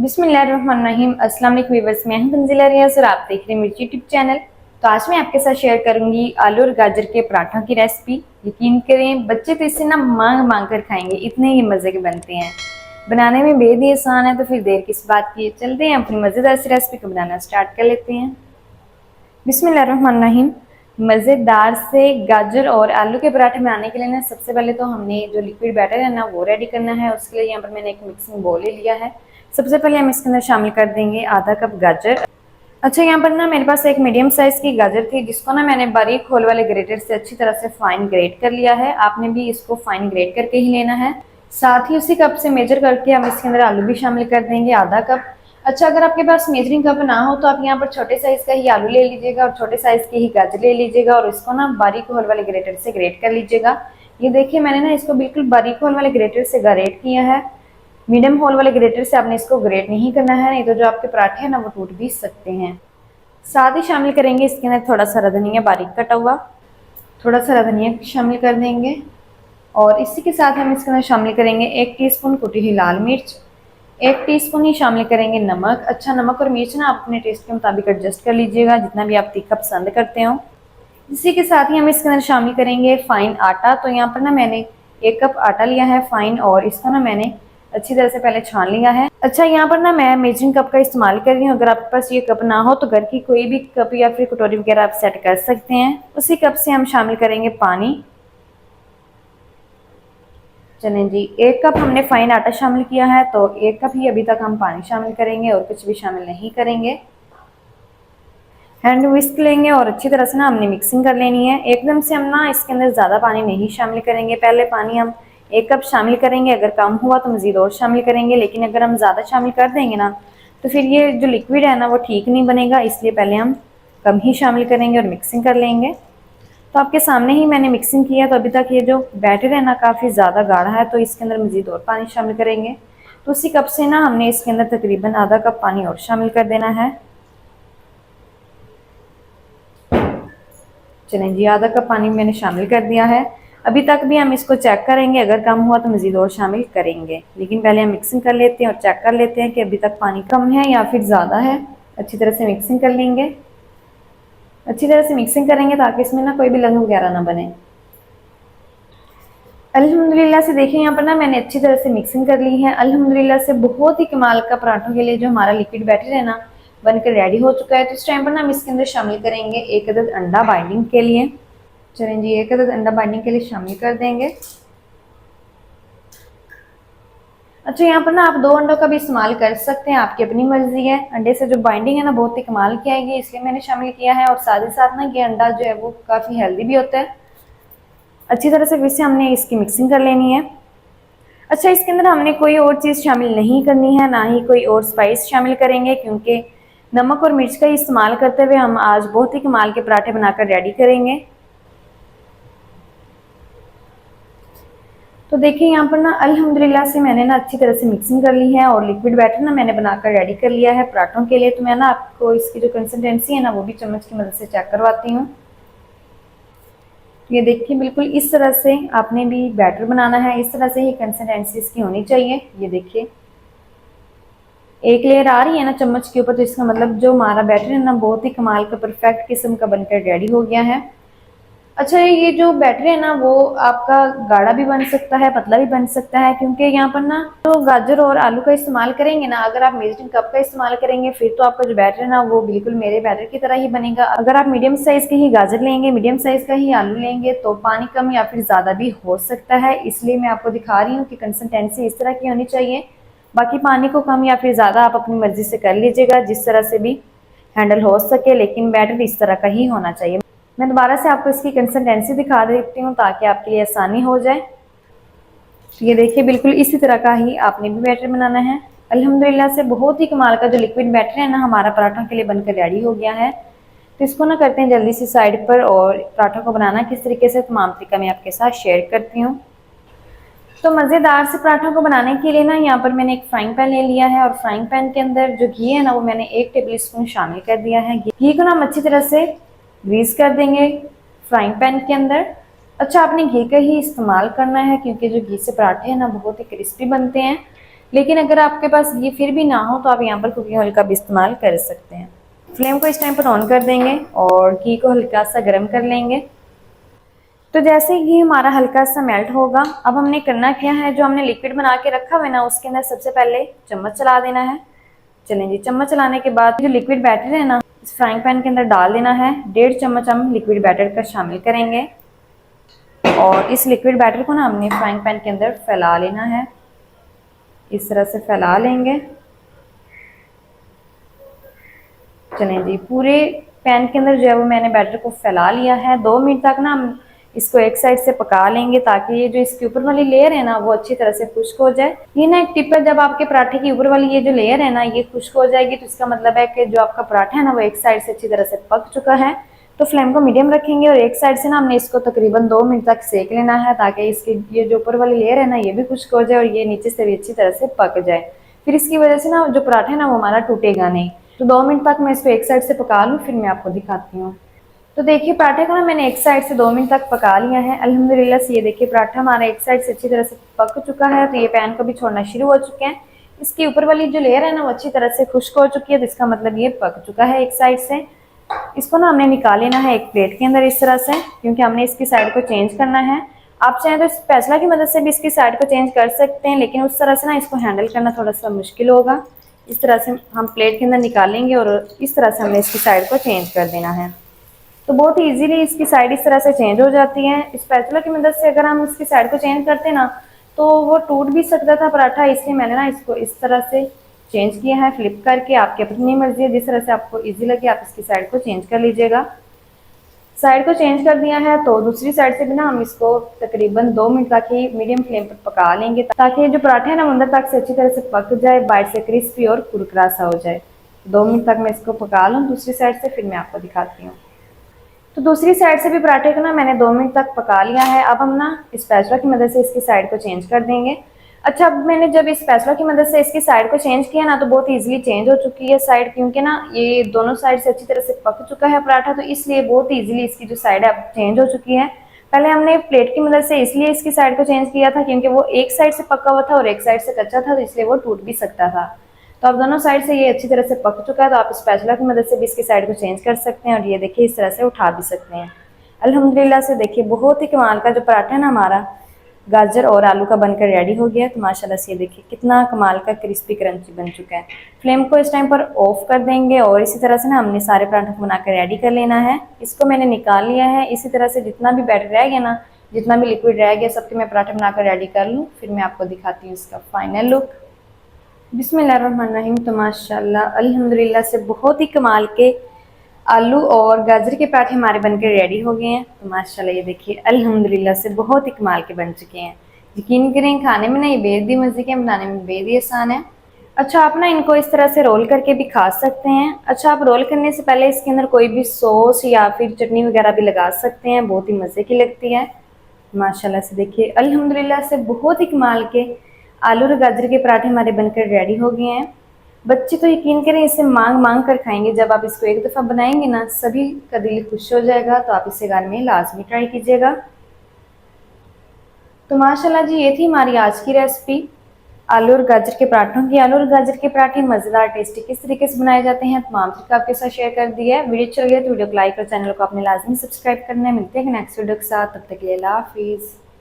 बिस्मिल्लाहिर्रहमानिर्रहीम। अस्सलाम वालेकुम व्यूअर्स, मैं हूं तंजीला रियाज और आप देख रहे हैं मेरे यूट्यूब चैनल। तो आज मैं आपके साथ शेयर करूंगी आलू और गाजर के पराठों की रेसिपी। यकीन करें बच्चे तो इसे ना मांग मांग कर खाएंगे, इतने ही मज़े के बनते हैं। बनाने में बेहद ही आसान है, तो फिर देर किस बात की, चलते हैं अपनी मज़ेदार सी रेसिपी को बनाना स्टार्ट कर लेते हैं। बिस्मिल्लाहिर्रहमानिर्रहीम। मज़ेदार से गाजर और आलू के पराठे बनाने के लिए ना सबसे पहले तो हमने जो लिक्विड बैटर है ना वो रेडी करना है। उसके लिए यहाँ पर मैंने एक मिक्सिंग बोल ले लिया है। सबसे पहले हम इसके अंदर शामिल कर देंगे आधा कप गाजर। अच्छा, यहाँ पर ना मेरे पास एक मीडियम साइज की गाजर थी, जिसको ना मैंने बारीक होल वाले ग्रेटर से अच्छी तरह से फाइन ग्रेट कर लिया है। आपने भी इसको फाइन ग्रेट करके ही लेना है। साथ ही उसी कप से मेजर करके हम इसके अंदर आलू भी शामिल कर देंगे, आधा कप। अच्छा, अगर आपके पास मेजरिंग कप ना हो तो आप यहाँ पर छोटे साइज का ही आलू ले लीजिएगा और छोटे साइज की ही गाजर ले लीजिएगा और इसको ना बारीक होल वाले ग्रेटर से ग्रेट कर लीजिएगा। ये देखिए, मैंने ना इसको बिल्कुल बारीक होल वाले ग्रेटर से ग्रेट किया है। मीडियम होल वाले ग्रेटर से आपने इसको ग्रेट नहीं करना है, नहीं तो जो आपके पराठे हैं ना वो टूट भी सकते हैं। साथ ही शामिल करेंगे इसके अंदर थोड़ा सा धनिया बारीक कटा हुआ, थोड़ा सा धनिया शामिल कर देंगे। और इसी के साथ हम इसके अंदर शामिल करेंगे 1 टीस्पून कुटी हुई लाल मिर्च, 1 टीस्पून ही शामिल करेंगे नमक। अच्छा, नमक और मिर्च ना आप अपने टेस्ट के मुताबिक एडजस्ट कर लीजिएगा, जितना भी आप तीखा पसंद करते हो। इसी के साथ ही हम इसके अंदर शामिल करेंगे फाइन आटा। तो यहाँ पर ना मैंने 1 कप आटा लिया है फाइन, और इसको ना मैंने अच्छी तरह से पहले छान लिया है। अच्छा, यहाँ पर ना मैं मेजरिंग कप का इस्तेमाल कर रही हूँ। अगर आपके पास ये कप ना हो तो घर की कोई भी कप या फिर कटोरी वगैरह आप सेट कर सकते हैं। उसी कप से हम शामिल करेंगे पानी। चलें जी, 1 कप हमने फाइन आटा शामिल किया है, तो 1 कप ही अभी तक हम पानी शामिल करेंगे और कुछ भी शामिल नहीं करेंगे। हैंड विस्क लेंगे और अच्छी तरह से ना हमने मिक्सिंग कर लेनी है। एकदम से हम ना इसके अंदर ज़्यादा पानी नहीं शामिल करेंगे। पहले पानी हम 1 कप शामिल करेंगे, अगर कम हुआ तो मज़ीद और शामिल करेंगे, लेकिन अगर हम ज़्यादा शामिल कर देंगे ना तो फिर ये जो लिक्विड है ना वो ठीक नहीं बनेगा। इसलिए पहले हम कम ही शामिल करेंगे और मिक्सिंग कर लेंगे। तो आपके सामने ही मैंने मिक्सिंग किया, तो अभी तक ये जो बैटर है ना काफ़ी ज़्यादा गाढ़ा है, तो इसके अंदर मज़ीद और पानी शामिल करेंगे। तो उसी कप से ना हमने इसके अंदर तकरीबन आधा कप पानी और शामिल कर देना है। चलें जी, आधा कप पानी मैंने शामिल कर दिया है। अभी तक भी हम इसको चेक करेंगे, अगर कम हुआ तो मज़ीद और शामिल करेंगे, लेकिन पहले हम मिक्सिंग कर लेते हैं और चेक कर लेते हैं कि अभी तक पानी कम है या फिर ज़्यादा है। अच्छी तरह से मिक्सिंग कर लेंगे, अच्छी तरह से मिक्सिंग करेंगे ताकि इसमें ना कोई भी लंग वगैरह ना बने। अल्हम्दुलिल्लाह से देखिए, यहाँ पर ना मैंने अच्छी तरह से मिक्सिंग कर ली है। अल्हम्दुलिल्लाह से बहुत ही कमाल का पराठों के लिए जो हमारा लिक्विड बैटर है ना बनकर रेडी हो चुका है। तो इस टाइम पर ना हम इसके अंदर शामिल करेंगे 1 अदद अंडा बाइंडिंग के लिए। चलें जी, 1 अदद अंडा बाइंडिंग के लिए शामिल कर देंगे। अच्छा, यहाँ पर ना आप 2 अंडों का भी इस्तेमाल कर सकते हैं, आपकी अपनी मर्जी है। अंडे से जो बाइंडिंग है ना बहुत ही कमाल की आएगी, इसलिए मैंने शामिल किया है। और साथ ही साथ ना ये अंडा जो है वो काफ़ी हेल्दी भी होता है। अच्छी तरह से फिर से हमने इसकी मिक्सिंग कर लेनी है। अच्छा, इसके अंदर हमने कोई और चीज़ शामिल नहीं करनी है, ना ही कोई और स्पाइस शामिल करेंगे, क्योंकि नमक और मिर्च का इस्तेमाल करते हुए हम आज बहुत ही कमाल के पराठे बनाकर रेडी करेंगे। तो देखिए, यहाँ पर ना अल्हम्दुलिल्लाह से मैंने ना अच्छी तरह से मिक्सिंग कर ली है और लिक्विड बैटर ना मैंने बनाकर रेडी कर लिया है पराठों के लिए। तो मैं ना आपको इसकी जो कंसिस्टेंसी है ना वो भी चम्मच की मदद से चेक करवाती हूँ। ये देखिए, बिल्कुल इस तरह से आपने भी बैटर बनाना है, इस तरह से ही कंसिस्टेंसी इसकी होनी चाहिए। ये देखिए, एक लेयर आ रही है ना चम्मच के ऊपर, तो इसका मतलब जो हमारा बैटर है ना बहुत ही कमाल का परफेक्ट किस्म का बनकर रेडी हो गया है। अच्छा, ये जो बैटर है ना वो आपका गाढ़ा भी बन सकता है, पतला भी बन सकता है, क्योंकि यहाँ पर ना तो गाजर और आलू का इस्तेमाल करेंगे ना, अगर आप मेजरिंग कप का इस्तेमाल करेंगे फिर तो आपका जो बैटर है ना वो बिल्कुल मेरे बैटर की तरह ही बनेगा। अगर आप मीडियम साइज के ही गाजर लेंगे, मीडियम साइज का ही आलू लेंगे, तो पानी कम या फिर ज़्यादा भी हो सकता है। इसलिए मैं आपको दिखा रही हूँ कि कंसिस्टेंसी इस तरह की होनी चाहिए। बाकी पानी को कम या फिर ज़्यादा आप अपनी मर्जी से कर लीजिएगा, जिस तरह से भी हैंडल हो सके, लेकिन बैटर इस तरह का ही होना चाहिए। मैं दोबारा से आपको इसकी कंसिस्टेंसी दिखा देती हूँ ताकि आपके लिए आसानी हो जाए। ये देखिए, बिल्कुल इसी तरह का ही आपने भी बैटर बनाना है। अल्हम्दुलिल्लाह से बहुत ही कमाल का जो लिक्विड बैटर है ना हमारा पराठों के लिए बनकर रेडी हो गया है। तो इसको ना करते हैं जल्दी से साइड पर, और पराठों को बनाना किस तरीके से तमाम तरीका मैं आपके साथ शेयर करती हूँ। तो मज़ेदार से पराठों को बनाने के लिए ना यहाँ पर मैंने एक फ्राइंग पैन ले लिया है और फ्राइंग पैन के अंदर जो घी है ना वो मैंने 1 टेबल स्पून शामिल कर दिया है। घी को ना हम अच्छी तरह से ग्रीस कर देंगे फ्राइंग पैन के अंदर। अच्छा, आपने घी का ही इस्तेमाल करना है, क्योंकि जो घी से पराठे हैं ना बहुत ही क्रिस्पी बनते हैं। लेकिन अगर आपके पास ये फिर भी ना हो तो आप यहाँ पर कुकिंग ऑयल का भी इस्तेमाल कर सकते हैं। फ्लेम को इस टाइम पर ऑन कर देंगे और घी को हल्का सा गर्म कर लेंगे। तो जैसे ही घी हमारा हल्का सा मेल्ट होगा, अब हमने करना क्या है, जो हमने लिक्विड बना के रखा हुआ है ना, उसके अंदर सबसे पहले चम्मच चला देना है। चलें जी, चम्मच चलाने के बाद जो लिक्विड बैटर है ना, इस फ्राइंग पैन के अंदर डाल देना है। 1.5 चम्मच हम लिक्विड बैटर का शामिल करेंगे और इस लिक्विड बैटर को ना हमने फ्राइंग पैन के अंदर फैला लेना है। इस तरह से फैला लेंगे। चलें जी, पूरे पैन के अंदर जो है वो मैंने बैटर को फैला लिया है। 2 मिनट तक ना हम इसको एक साइड से पका लेंगे ताकि ये जो इसके ऊपर वाली लेयर है ना वो अच्छी तरह से खुश्क हो जाए। ये ना एक टिप है, जब आपके पराठे की ऊपर वाली ये जो लेयर है ना ये खुश्क हो जाएगी तो इसका मतलब है कि जो आपका पराठा है ना वो एक साइड से अच्छी तरह से पक चुका है। तो फ्लेम को मीडियम रखेंगे और एक साइड से ना हमने इसको तकरीबन 2 मिनट तक सेक लेना है ताकि इसकी ये जो ऊपर वाली लेयर है ना ये भी खुश्क हो जाए और ये नीचे से भी अच्छी तरह से पक जाए। फिर इसकी वजह से ना जो पराठा है ना वो हमारा टूटेगा नहीं। तो 2 मिनट तक मैं इसको एक साइड से पका लूँ, फिर मैं आपको दिखाती हूँ। तो देखिए पराठे को ना मैंने एक साइड से 2 मिनट तक पका लिया है अल्हम्दुलिल्लाह से। ये देखिए पराठा हमारा एक साइड से अच्छी तरह से पक चुका है। तो ये पैन को भी छोड़ना शुरू हो चुके हैं। इसकी ऊपर वाली जो लेयर है ना वो अच्छी तरह से खुश्क हो चुकी है, तो इसका मतलब ये पक चुका है एक साइड से। इसको ना हमने निकाल लेना है एक प्लेट के अंदर इस तरह से, क्योंकि हमने इसकी साइड को चेंज करना है। आप चाहें तो स्पैचुला की मदद से भी इसकी साइड को चेंज कर सकते हैं, लेकिन उस तरह से ना इसको हैंडल करना थोड़ा सा मुश्किल होगा। इस तरह से हम प्लेट के अंदर निकालेंगे और इस तरह से हमने इसकी साइड को चेंज कर देना है। तो बहुत ही इजीली इसकी साइड इस तरह से चेंज हो जाती है। स्पैचुला की मदद से अगर हम इसकी साइड को चेंज करते ना तो वो टूट भी सकता था पराठा, इसलिए मैंने ना इसको इस तरह से चेंज किया है फ्लिप करके। आपकी अपनी मर्जी है, जिस तरह से आपको इजी लगे आप इसकी साइड को चेंज कर लीजिएगा। साइड को चेंज कर दिया है तो दूसरी साइड से भी ना हम इसको तकरीबन 2 मिनट तक ही मीडियम फ्लेम पर पका लेंगे ताकि जो पराठा है ना अंदर तक से अच्छी तरह से पक जाए, बाहर से क्रिस्पी और कुरकुरा सा हो जाए। 2 मिनट तक मैं इसको पका लूँ दूसरी साइड से, फिर मैं आपको दिखाती हूँ। तो दूसरी साइड से भी पराठे को ना मैंने 2 मिनट तक पका लिया है। अब हम ना स्पैचुला की मदद से इसकी साइड को चेंज कर देंगे। अच्छा, अब मैंने जब इस स्पैचुला की मदद से इसकी साइड को चेंज किया ना तो बहुत इजीली चेंज हो चुकी है साइड, क्योंकि ना ये दोनों साइड से अच्छी तरह से पक चुका है पराठा, तो इसलिए बहुत इजीली इसकी जो साइड है अब चेंज हो चुकी है। पहले हमने प्लेट की मदद से इसलिए इसकी साइड को चेंज किया था क्योंकि वो एक साइड से पका हुआ था और एक साइड से कच्चा था, तो इसलिए वो टूट भी सकता था। तो अब दोनों साइड से ये अच्छी तरह से पक चुका है, तो आप स्पैचुला की मदद से भी इसकी साइड को चेंज कर सकते हैं और ये देखिए इस तरह से उठा भी सकते हैं। अल्हम्दुलिल्लाह से देखिए बहुत ही कमाल का जो पराठा है ना हमारा गाजर और आलू का बनकर रेडी हो गया। तो माशाल्लाह से देखिए कितना कमाल का क्रिस्पी क्रंची बन चुका है। फ्लेम को इस टाइम पर ऑफ कर देंगे और इसी तरह से ना हमने सारे पराठों को बनाकर रेडी कर लेना है। इसको मैंने निकाल लिया है। इसी तरह से जितना भी बैटर रह गया ना, जितना भी लिक्विड रह गया, सबके मैं पराठे बनाकर रेडी कर लूँ, फिर मैं आपको दिखाती हूँ इसका फाइनल लुक। बिस्मिल्लाहिर्रहमानिर्रहीम। तो माशाल्लाह अल्हम्दुलिल्लाह से बहुत ही कमाल के आलू और गाजर के पराठे हमारे बनकर रेडी हो गए हैं। तो माशाल्लाह ये देखिए अल्हम्दुलिल्लाह से बहुत ही कमाल के बन चुके हैं। यकीन करें खाने में ना ये बेहद ही मज़े के, बनाने में बेहद ही आसान है। अच्छा, आप ना इनको इस तरह से रोल करके भी खा सकते हैं। अच्छा, आप रोल करने से पहले इसके अंदर कोई भी सॉस या फिर चटनी वगैरह भी लगा सकते हैं, बहुत ही मज़े की लगती है। माशाल्लाह से देखिए अल्हम्दुलिल्लाह से बहुत ही कमाल के आलू और गाजर के पराठे हमारे बनकर रेडी हो गए हैं। बच्चे तो यकीन करें इसे मांग मांग कर खाएंगे। जब आप इसको एक दफ़ा बनाएंगे ना सभी का दिल खुश हो जाएगा। तो आप इसे घर में लाजमी ट्राई कीजिएगा। तो माशाल्लाह जी ये थी हमारी आज की रेसिपी आलू और गाजर के पराठों की। आलू और गाजर के पराठे मज़ेदार टेस्टी किस तरीके से बनाए जाते हैं तमाम तरीका आपके साथ शेयर कर दिया है। वीडियो चल गया तो वीडियो को लाइक और चैनल को आपने लाजमी सब्सक्राइब करना है। मिलते हैं नेक्स्ट वीडियो के साथ, तब तक के लिए अल्लाह हाफिज़।